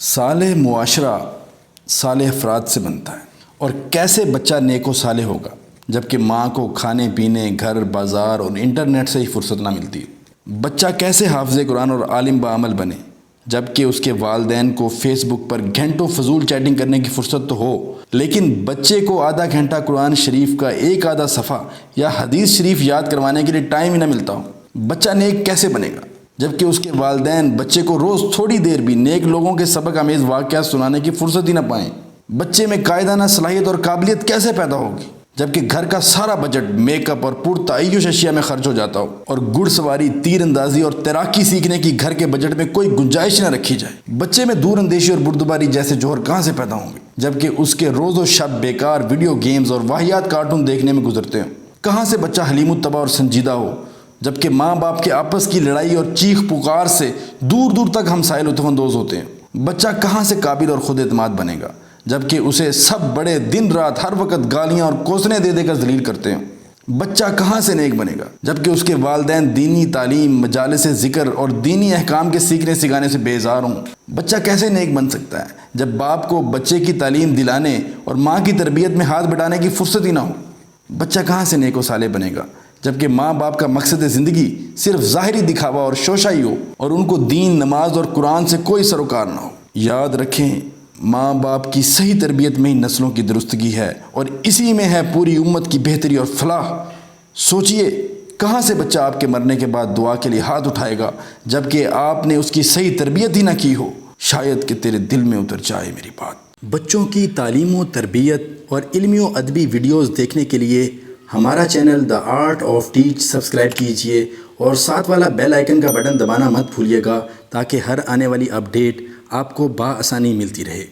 صالح معاشرہ صالح افراد سے بنتا ہے۔ اور کیسے بچہ نیک و صالح ہوگا جبکہ ماں کو کھانے پینے، گھر، بازار اور انٹرنیٹ سے ہی فرصت نہ ملتی؟ بچہ کیسے حافظ قرآن اور عالم بعمل بنے جبکہ اس کے والدین کو فیس بک پر گھنٹوں فضول چیٹنگ کرنے کی فرصت تو ہو، لیکن بچے کو آدھا گھنٹہ قرآن شریف کا ایک آدھا صفحہ یا حدیث شریف یاد کروانے کے لیے ٹائم ہی نہ ملتا ہو؟ بچہ نیک کیسے بنے گا جبکہ اس کے والدین بچے کو روز تھوڑی دیر بھی نیک لوگوں کے سبق آمیز واقعات سنانے کی فرصت ہی نہ پائیں؟ بچے میں قائدانہ صلاحیت اور قابلیت کیسے پیدا ہوگی جبکہ گھر کا سارا بجٹ میک اپ اور پرتعیش اشیاء میں خرچ ہو جاتا ہو، اور گھڑ سواری، تیر اندازی اور تیراکی سیکھنے کی گھر کے بجٹ میں کوئی گنجائش نہ رکھی جائے؟ بچے میں دور اندیشی اور بردباری جیسے جوہر کہاں سے پیدا ہوں گے جبکہ اس کے روز و شب بیکار ویڈیو گیمز اور واہیات کارٹون دیکھنے میں گزرتے ہیں؟ کہاں سے بچہ حلیم الطبع اور سنجیدہ ہو جبکہ ماں باپ کے آپس کی لڑائی اور چیخ پکار سے دور دور تک ہم سائل لطف اندوز ہوتے ہیں؟ بچہ کہاں سے قابل اور خود اعتماد بنے گا جبکہ اسے سب بڑے دن رات ہر وقت گالیاں اور کوسنے دے دے کر ذلیل کرتے ہیں؟ بچہ کہاں سے نیک بنے گا جبکہ اس کے والدین دینی تعلیم، مجالس ذکر اور دینی احکام کے سیکھنے سکھانے سے بیزار ہوں؟ بچہ کیسے نیک بن سکتا ہے جب باپ کو بچے کی تعلیم دلانے اور ماں کی تربیت میں ہاتھ بٹانے کی فرصت ہی نہ ہو؟ بچہ کہاں سے نیک و صالح بنے گا جبکہ ماں باپ کا مقصد زندگی صرف ظاہری دکھاوا اور شوشہ ہی ہو اور ان کو دین، نماز اور قرآن سے کوئی سروکار نہ ہو؟ یاد رکھیں، ماں باپ کی صحیح تربیت میں ہی نسلوں کی درستگی ہے اور اسی میں ہے پوری امت کی بہتری اور فلاح۔ سوچئے، کہاں سے بچہ آپ کے مرنے کے بعد دعا کے لیے ہاتھ اٹھائے گا جبکہ آپ نے اس کی صحیح تربیت ہی نہ کی ہو؟ شاید کہ تیرے دل میں اتر جائے میری بات۔ بچوں کی تعلیم و تربیت اور علمی و ادبی ویڈیوز دیکھنے کے لیے ہمارا channel the art of teach subscribe کیجئے اور ساتھ والا بیل آئیکن کا بٹن دبانا مت بھولیے گا تاکہ ہر آنے والی اپڈیٹ آپ کو بآسانی ملتی رہے۔